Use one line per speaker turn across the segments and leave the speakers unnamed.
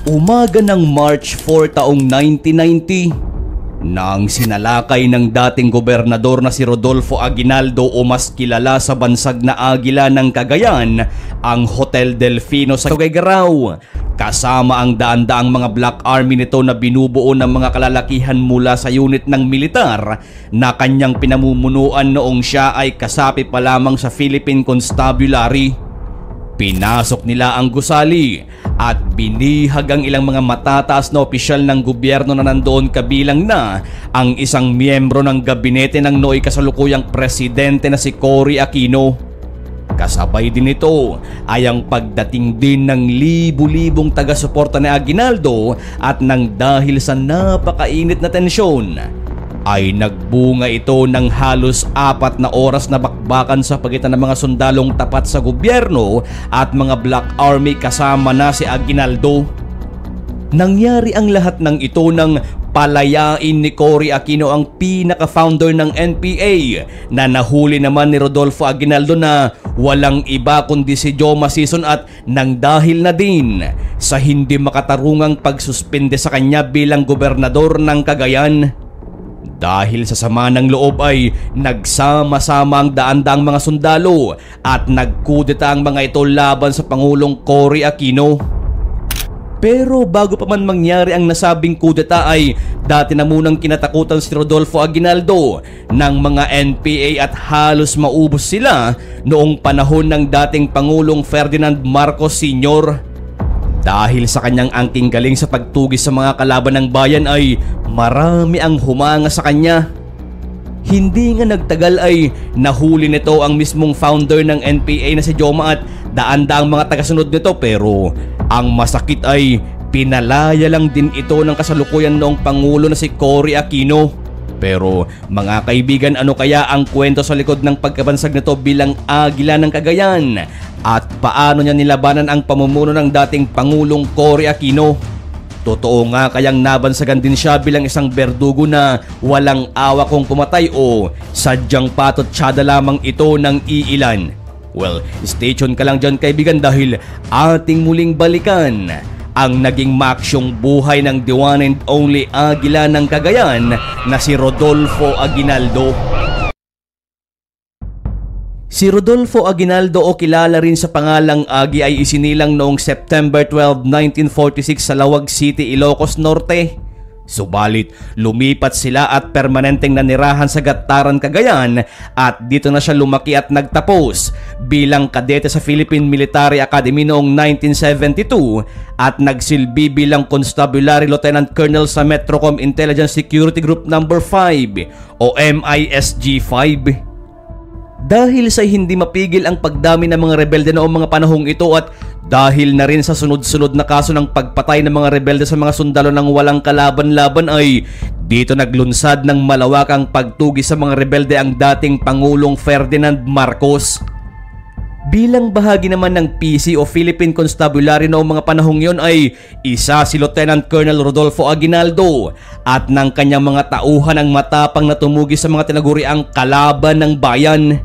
Umaga ng March 4 taong 1990, nang sinalakay ng dating gobernador na si Rodolfo Aguinaldo o mas kilala sa bansag na Agila ng Cagayan ang Hotel Delfino sa Tuguegarao, kasama ang daan-daang mga Black Army nito na binubuo ng mga kalalakihan mula sa unit ng militar na kanyang pinamumunuan noong siya ay kasapi pa lamang sa Philippine Constabulary. Pinasok nila ang gusali at binihag ang ilang mga matataas na opisyal ng gobyerno na nandoon, kabilang na ang isang miyembro ng gabinete ng nooy kasalukuyang presidente na si Cory Aquino. Kasabay din ito ay ang pagdating din ng libu-libong taga-suporta ni Aguinaldo at nang dahil sa napakainit na tensyon ay nagbunga ito ng halos 4 na oras na bakbakan sa pagitan ng mga sundalong tapat sa gobyerno at mga Black Army kasama na si Aguinaldo. Nangyari ang lahat ng ito nang palayain ni Cory Aquino ang pinaka-founder ng NPA na nahuli naman ni Rodolfo Aguinaldo na walang iba kundi si Joe Masison, at nang dahil na din sa hindi makatarungang pagsuspende sa kanya bilang gobernador ng Cagayan. Dahil sa sama ng loob ay nagsama-sama ang daan-daang mga sundalo at nagkudeta ang mga ito laban sa Pangulong Cory Aquino. Pero bago pa man mangyari ang nasabing kudeta ay dati na munang kinatakutan si Rodolfo Aguinaldo ng mga NPA at halos maubos sila noong panahon ng dating Pangulong Ferdinand Marcos Sr. Dahil sa kanyang angking galing sa pagtugis sa mga kalaban ng bayan ay marami ang humanga sa kanya. Hindi nga nagtagal ay nahuli nito ang mismong founder ng NPA na si Joma at daan-daang mga tagasunod nito, pero ang masakit ay pinalaya lang din ito ng kasalukuyan noong Pangulo na si Cory Aquino. Pero mga kaibigan, ano kaya ang kwento sa likod ng pagkabansag nito bilang Agila ng Cagayan? At paano niya nilabanan ang pamumuno ng dating Pangulong Cory Aquino? Totoo nga kayang nabansagan din siya bilang isang berdugo na walang awa kung pumatay, o sadyang patotsyada lamang ito ng iilan? Well, stay tuned ka lang dyan kaibigan, dahil ating muling balikan ang naging maksyong buhay ng the one and only Agila ng Cagayan na si Rodolfo Aguinaldo. Si Rodolfo Aguinaldo, o kilala rin sa pangalang Agi, ay isinilang noong September 12, 1946 sa Lawag City, Ilocos Norte. Subalit lumipat sila at permanenteng nanirahan sa Gataran, Cagayan, at dito na siya lumaki at nagtapos bilang kadete sa Philippine Military Academy noong 1972 at nagsilbi bilang Constabulary Lieutenant Colonel sa Metrocom Intelligence Security Group No. 5 o MISG 5. Dahil sa hindi mapigil ang pagdami ng mga rebelde noong mga panahong ito, at dahil na rin sa sunod-sunod na kaso ng pagpatay ng mga rebelde sa mga sundalo ng walang kalaban-laban, ay dito naglunsad ng malawakang pagtugis sa mga rebelde ang dating Pangulong Ferdinand Marcos. Bilang bahagi naman ng PC o Philippine Constabulary noong mga panahong yon ay isa si Lieutenant Colonel Rodolfo Aguinaldo at ng kanyang mga tauhan ang matapang na tumugis sa mga tinaguriang kalaban ng bayan.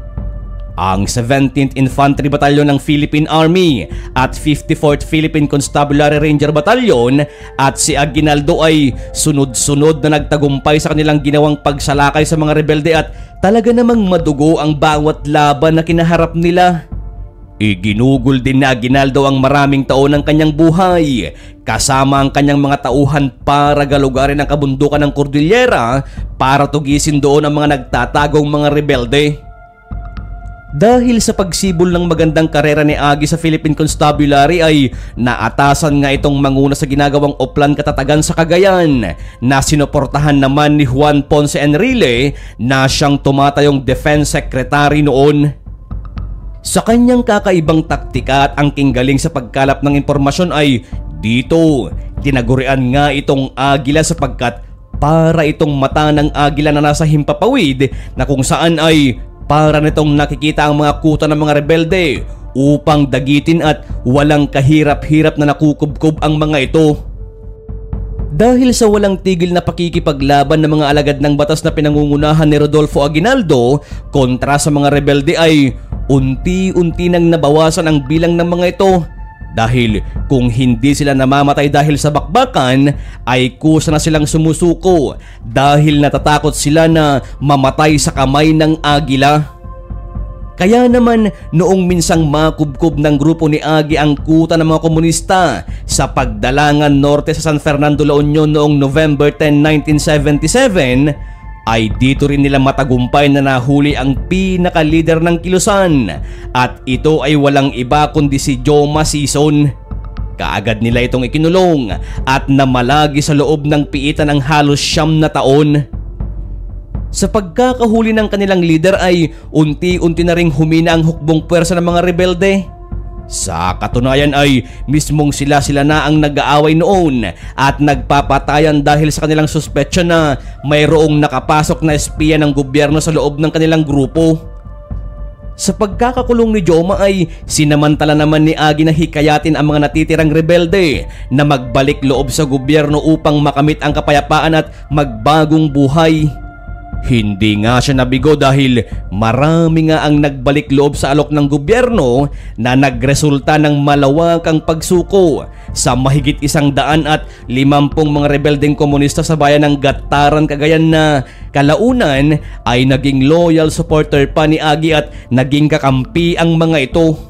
Ang 17th Infantry Battalion ng Philippine Army at 54th Philippine Constabulary Ranger Battalion at si Aguinaldo ay sunod-sunod na nagtagumpay sa kanilang ginawang pagsalakay sa mga rebelde, at talaga namang madugo ang bawat laban na kinaharap nila. Iginugol din ni Aguinaldo ang maraming taon ng kanyang buhay kasama ang kanyang mga tauhan para galugarin ang kabundukan ng Cordillera para tugisin doon ang mga nagtatagong mga rebelde. Dahil sa pagsibol ng magandang karera ni Agi sa Philippine Constabulary ay naatasan nga itong manguna sa ginagawang Oplan Katatagan sa Cagayan, na sinuportahan naman ni Juan Ponce Enrile na siyang tumatayong Defense Secretary noon. Sa kanyang kakaibang taktika at angking galing sa pagkalap ng impormasyon ay dito tinagurian nga itong Agila sapagkat para itong mata ng Agila na nasa himpapawid, na kung saan ay para nitong nakikita ang mga kuta ng mga rebelde upang dagitin at walang kahirap-hirap na nakukubkob ang mga ito. Dahil sa walang tigil na pakikipaglaban ng mga alagad ng batas na pinangungunahan ni Rodolfo Aguinaldo kontra sa mga rebelde ay unti-unti nang nabawasan ang bilang ng mga ito Dahil kung hindi sila namamatay dahil sa bakbakan ay kusa na silang sumusuko dahil natatakot sila na mamatay sa kamay ng agila. Kaya naman noong minsang makubkob ng grupo ni Agi ang kuta ng mga komunista sa Pagdalangan Norte sa San Fernando, La Union noong November 10, 1977 ay dito rin nila matagumpay na nahuli ang pinaka-leader ng kilusan at ito ay walang iba kundi si Joma Sison. Kaagad nila itong ikinulong at namalagi sa loob ng piitan ng halos 9 na taon. Sa pagkakahuli ng kanilang leader ay unti-unti na ring humina ang hukbong pwersa ng mga rebelde. Sa katunayan ay mismong sila na ang nag-aaway noon at nagpapatayan dahil sa kanilang suspetsya na mayroong nakapasok na espiya ng gobyerno sa loob ng kanilang grupo. Sa pagkakakulong ni Joma ay sinamantala naman ni Agi na hikayatin ang mga natitirang rebelde na magbalik loob sa gobyerno upang makamit ang kapayapaan at magbagong buhay. Hindi nga siya nabigo dahil marami nga ang nagbalik loob sa alok ng gobyerno na nagresulta ng malawakang pagsuko sa mahigit 150 mga rebeldeng komunista sa bayan ng Gataran, Cagayan na kalaunan ay naging loyal supporter pa ni Agi at naging kakampi ang mga ito.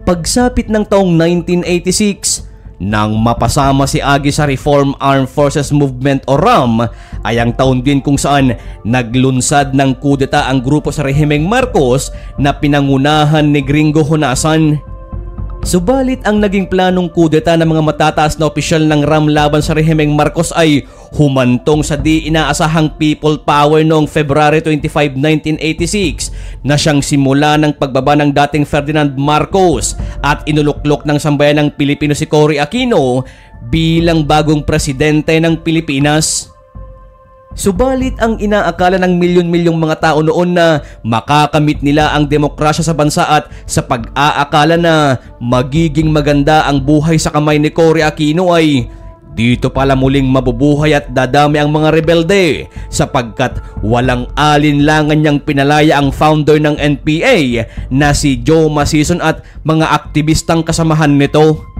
Pagsapit ng taong 1986, nang mapasama si Agi sa Reform Armed Forces Movement o RAM ay ang taon din kung saan naglunsad ng kudeta ang grupo sa rehimeng Marcos na pinangunahan ni Gringo Honasan. Subalit ang naging planong kudeta ng mga matataas na opisyal ng RAM laban sa rehimeng Marcos ay humantong sa di inaasahang people power noong February 25, 1986 na siyang simula ng pagbaba ng dating Ferdinand Marcos at inuluklok ng sambayan ng Pilipino si Cory Aquino bilang bagong presidente ng Pilipinas. Subalit ang inaakala ng milyon-milyong mga tao noon na makakamit nila ang demokrasya sa bansa at sa pag-aakala na magiging maganda ang buhay sa kamay ni Cory Aquino ay dito pala muling mabubuhay at dadami ang mga rebelde sapagkat walang alinlangan niyang pinalaya ang founder ng NPA na si Joma Sison at mga aktivistang kasamahan nito.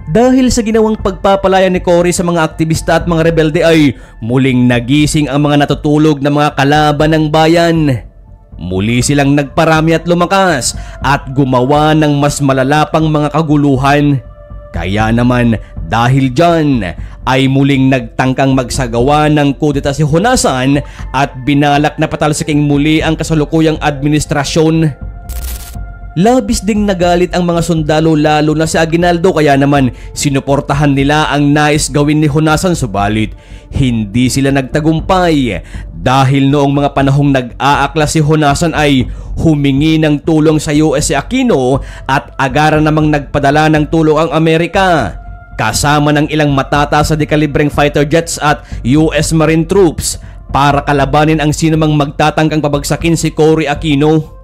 Dahil sa ginawang pagpapalaya ni Cory sa mga aktivista at mga rebelde ay muling nagising ang mga natutulog na mga kalaban ng bayan. Muli silang nagparami at lumakas at gumawa ng mas malala pang mga kaguluhan. Kaya naman dahil dyan ay muling nagtangkang magsagawa ng kudeta si Honasan at binalak na patalsiking muli ang kasalukuyang administrasyon. Labis ding nagalit ang mga sundalo lalo na si Aguinaldo kaya naman sinuportahan nila ang nais gawin ni Honasan subalit hindi sila nagtagumpay dahil noong mga panahong nag-aakla si Honasan ay humingi ng tulong sa US si Aquino at agara namang nagpadala ng tulong ang Amerika kasama ng ilang matataas sa dekalibreng fighter jets at US Marine troops para kalabanin ang sinumang magtatangkang pabagsakin si Cory Aquino.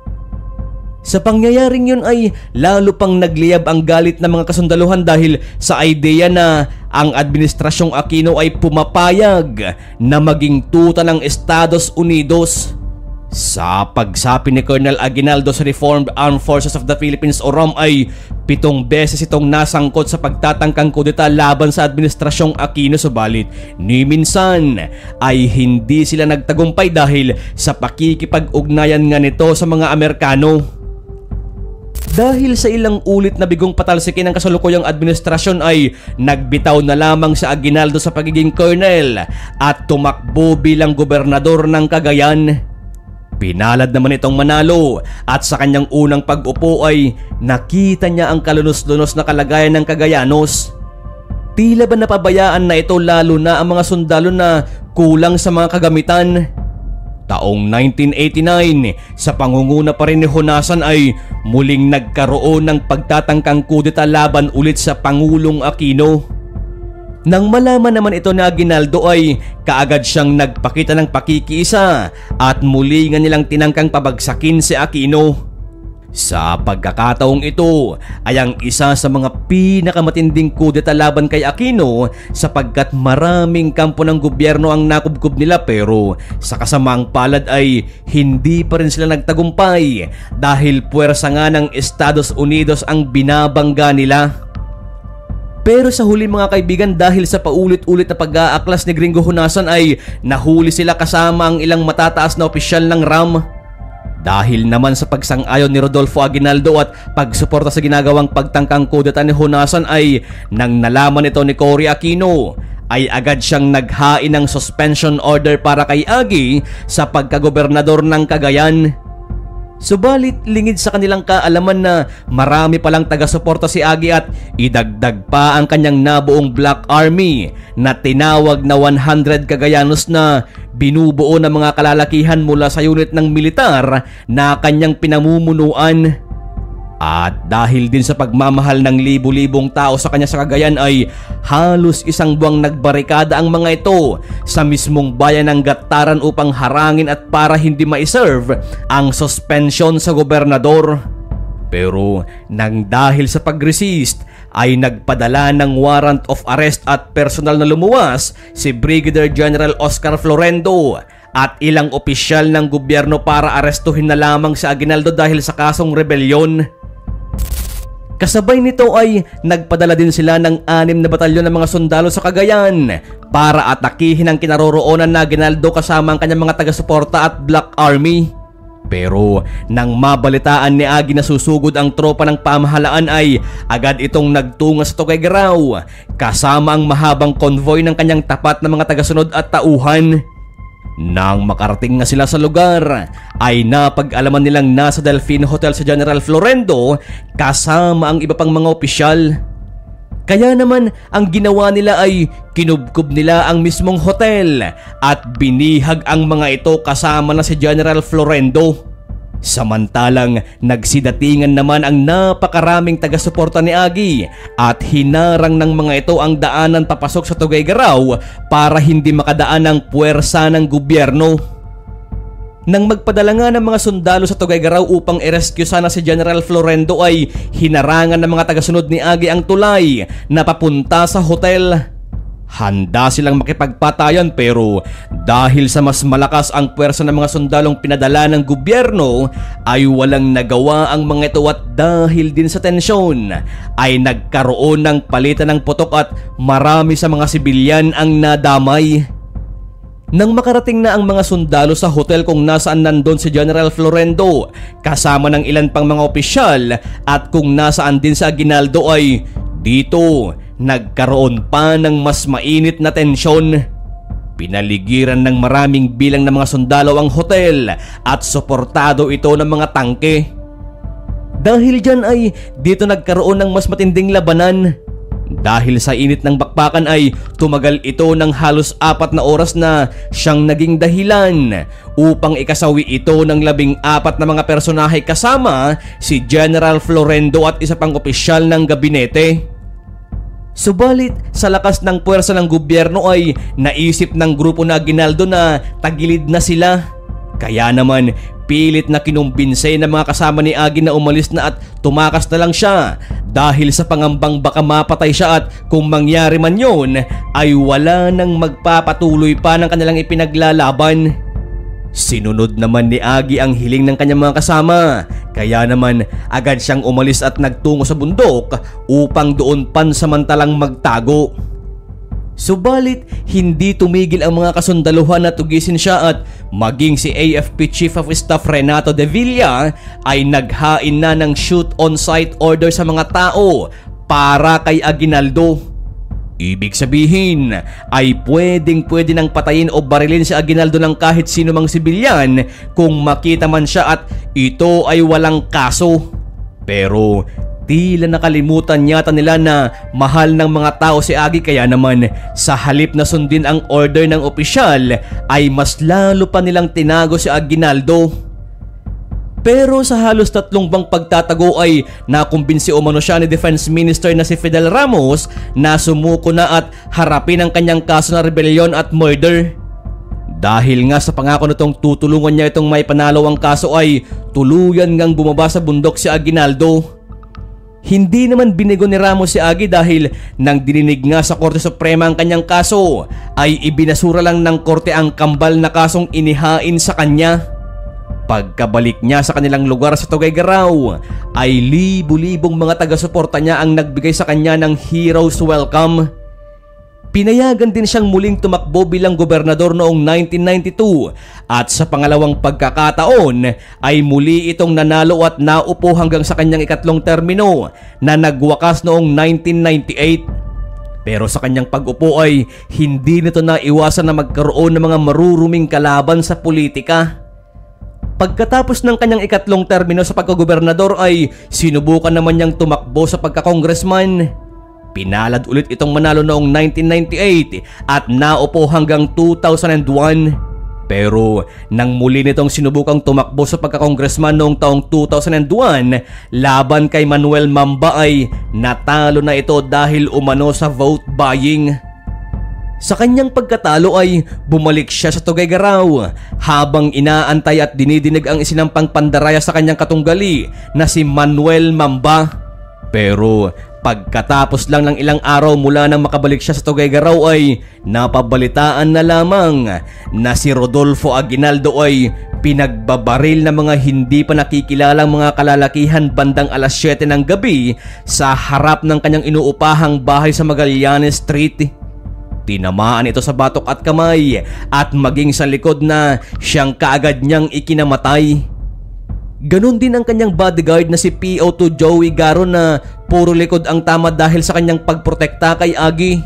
Sa pangyayaring yun ay lalo pang nagliyab ang galit ng mga kasundaluhan dahil sa ideya na ang administrasyong Aquino ay pumapayag na maging tuta ng Estados Unidos. Sa pagsapi ni Colonel Aguinaldo sa Reformed Armed Forces of the Philippines o RAF ay 7 beses itong nasangkot sa pagtatangkang kudeta laban sa administrasyong Aquino subalit ni minsan ay hindi sila nagtagumpay dahil sa pakikipag-ugnayan nga nito sa mga Amerikano. Dahil sa ilang ulit na bigong patalsikin ng kasalukuyang administrasyon ay nagbitaw na lamang sa Aguinaldo sa pagiging colonel at tumakbo bilang gobernador ng Cagayan. Pinalad naman itong manalo at sa kanyang unang pag-upo ay nakita niya ang kalunos-lunos na kalagayan ng Cagayanos. Tila ba napabayaan na ito lalo na ang mga sundalo na kulang sa mga kagamitan? Taong 1989, sa pangunguna pa rin ni Honasan ay muling nagkaroon ng pagtatangkang kudeta laban ulit sa Pangulong Aquino. Nang malaman naman ito ni Aguinaldo ay kaagad siyang nagpakita ng pakikiisa at muli nga nilang tinangkang pabagsakin si Aquino. Sa pagkakataong ito ay ang isa sa mga pinakamatinding kudeta laban kay Aquino sapagkat maraming kampo ng gobyerno ang nakubkob nila, pero sa kasamaang palad ay hindi pa rin sila nagtagumpay dahil puwersa nga ng Estados Unidos ang binabangga nila. Pero sa huli mga kaibigan, dahil sa paulit-ulit na pag-aaklas ni Gringo Honasan ay nahuli sila kasama ang ilang matataas na opisyal ng RAM. Dahil naman sa pagsang-ayon ni Rodolfo Aguinaldo at pagsuporta sa ginagawang pagtangkang kudeta ni Honasan ay nang nalaman ito ni Cory Aquino ay agad siyang naghain ng suspension order para kay Agi sa pagkagobernador ng Cagayan. Subalit lingid sa kanilang kaalaman na marami palang taga-suporta si Agi at idagdag pa ang kanyang nabuong Black Army na tinawag na 100 Cagayanos na binubuo ng mga kalalakihan mula sa unit ng militar na kanyang pinamumunuan. At dahil din sa pagmamahal ng libu-libong tao sa kanya sa Cagayan ay halos isang buwang nagbarikada ang mga ito sa mismong bayan ng Gataran upang harangin at para hindi ma-serve ang suspension sa gobernador. Pero nang dahil sa pag-resist ay nagpadala ng warrant of arrest at personal na lumuwas si Brigadier General Oscar Florendo at ilang opisyal ng gobyerno para arestuhin na lamang si Aguinaldo dahil sa kasong rebelyon. Kasabay nito ay nagpadala din sila ng 6 na batalyon ng mga sundalo sa Cagayan para atakihin ang kinaroroonan na Aguinaldo kasama ang kanyang mga taga-suporta at Black Army. Pero nang mabalitaan ni Agi na susugod ang tropa ng pamahalaan ay agad itong nagtungo sa Tuguegarao kasama ang mahabang konvoy ng kanyang tapat na mga tagasunod at tauhan. Nang makarating na sila sa lugar ay napag-alaman nilang nasa Delfino Hotel si General Florendo kasama ang iba pang mga opisyal. Kaya naman ang ginawa nila ay kinubkob nila ang mismong hotel at binihag ang mga ito kasama na si General Florendo. Samantalang nagsidatingan naman ang napakaraming taga-suporta ni Agi at hinarang ng mga ito ang daanan papasok sa Tuguegarao para hindi makadaan ang puwersa ng gobyerno. Nang magpadala nga ng mga sundalo sa Tuguegarao upang i-rescue sana si General Florendo ay hinarangan ng mga tagasunod ni Agi ang tulay na papunta sa hotel. Handa silang makipagpatayan pero dahil sa mas malakas ang puwersa ng mga sundalong pinadala ng gobyerno ay walang nagawa ang mga ito at dahil din sa tensyon ay nagkaroon ng palitan ng putok at marami sa mga sibilyan ang nadamay. Nang makarating na ang mga sundalo sa hotel kung nasaan nandun si General Florendo kasama ng ilan pang mga opisyal at kung nasaan din sa Aguinaldo ay dito nagkaroon pa ng mas mainit na tensyon. Pinaligiran ng maraming bilang ng mga sundalo ang hotel at suportado ito ng mga tangke. Dahil dyan ay dito nagkaroon ng mas matinding labanan. Dahil sa init ng bakbakan ay tumagal ito ng halos 4 na oras na siyang naging dahilan upang ikasawi ito ng 14 na mga personahe kasama si General Florendo at isa pang opisyal ng gabinete. Subalit sa lakas ng puwersa ng gobyerno ay naisip ng grupo na Aguinaldo na tagilid na sila. Kaya naman pilit na kinumbinse ng mga kasama ni Agi na umalis na at tumakas na lang siya dahil sa pangambang baka mapatay siya at kung mangyari man yun ay wala nang magpapatuloy pa ng kanilang ipinaglalaban. Sinunod naman ni Agi ang hiling ng kanyang mga kasama, kaya naman agad siyang umalis at nagtungo sa bundok upang doon pansamantalang magtago. Subalit hindi tumigil ang mga kasundaluhan na tugisin siya at maging si AFP Chief of Staff Renato de Villa ay naghain na ng shoot on sight order sa mga tao para kay Aguinaldo. Ibig sabihin ay pwedeng-pwede nang patayin o barilin si Aguinaldo ng kahit sino mang sibilyan kung makita man siya at ito ay walang kaso. Pero tila nakalimutan yata nila na mahal ng mga tao si Agi, kaya naman sa halip na sundin ang order ng opisyal ay mas lalo pa nilang tinago si Aguinaldo. Pero sa halos 3 buwang pagtatago ay nakumbinsi umano siya ni Defense Minister na si Fidel Ramos na sumuko na at harapin ang kanyang kaso na rebellion at murder. Dahil nga sa pangako nitong tutulungan niya itong may panalo ang kaso ay tuluyan ngang bumaba sa bundok si Aguinaldo. Hindi naman binigo ni Ramos si Agi dahil nang dininig nga sa Korte Suprema ang kanyang kaso ay ibinasura lang ng korte ang kambal na kasong inihain sa kanya. Pagkabalik niya sa kanilang lugar sa Tuguegarao ay libu-libong mga taga-suporta niya ang nagbigay sa kanya ng hero's welcome. Pinayagan din siyang muling tumakbo bilang gobernador noong 1992 at sa pangalawang pagkakataon ay muli itong nanalo at naupo hanggang sa kanyang ikatlong termino na nagwakas noong 1998. Pero sa kanyang pag-upo ay hindi nito naiwasan na magkaroon ng mga maruruming kalaban sa politika. Pagkatapos ng kanyang ikatlong termino sa pagkagobernador ay sinubukan naman niyang tumakbo sa pagka-congressman. Pinalad ulit itong manalo noong 1998 at naupo hanggang 2001. Pero nang muli nitong sinubukang tumakbo sa pagka-congressman noong taong 2001 laban kay Manuel Mamba ay natalo na ito dahil umano sa vote buying. Sa kanyang pagkatalo ay bumalik siya sa Tuguegarao habang inaantay at dinidinig ang isinampang pandaraya sa kanyang katunggali na si Manuel Mamba. Pero pagkatapos lang ng ilang araw mula nang makabalik siya sa Tuguegarao ay napabalitaan na lamang na si Rodolfo Aguinaldo ay pinagbabaril ng mga hindi pa nakikilalang mga kalalakihan bandang alas 7 ng gabi sa harap ng kanyang inuupahang bahay sa Magallanes Street. Tinamaan ito sa batok at kamay at maging sa likod na siyang kaagad niyang ikinamatay. Ganon din ang kanyang bodyguard na si PO2 Joey Garo na puro likod ang tama dahil sa kanyang pagprotekta kay Agi.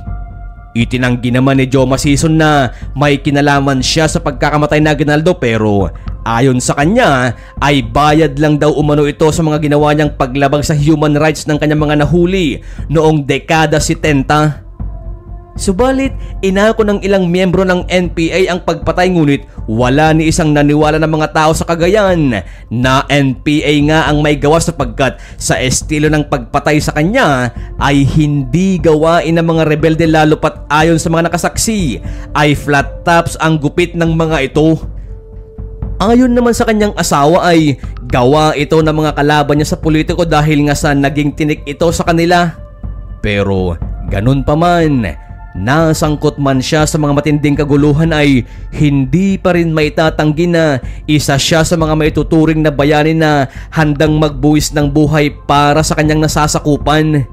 Itinanggi naman ni Joma Sison na may kinalaman siya sa pagkakamatay na Aguinaldo pero ayon sa kanya ay bayad lang daw umano ito sa mga ginawa niyang paglabag sa human rights ng kanyang mga nahuli noong dekada 70. Subalit, inako ng ilang miyembro ng NPA ang pagpatay ngunit wala ni isang naniwala ng mga tao sa Cagayan na NPA nga ang may gawa sapagkat sa estilo ng pagpatay sa kanya ay hindi gawain ng mga rebelde lalo pat ayon sa mga nakasaksi ay flat tops ang gupit ng mga ito. Ayon naman sa kanyang asawa ay gawa ito ng mga kalaban niya sa politiko dahil nga sa naging tinik ito sa kanila. Pero ganun pa man, nasangkot man siya sa mga matinding kaguluhan ay hindi pa rin maitatanggi na isa siya sa mga maituturing na bayani na handang magbuwis ng buhay para sa kanyang nasasakupan.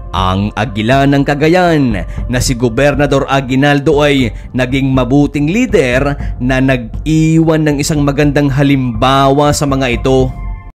Ang Agila ng Cagayan na si Gobernador Aguinaldo ay naging mabuting lider na nag-iwan ng isang magandang halimbawa sa mga ito.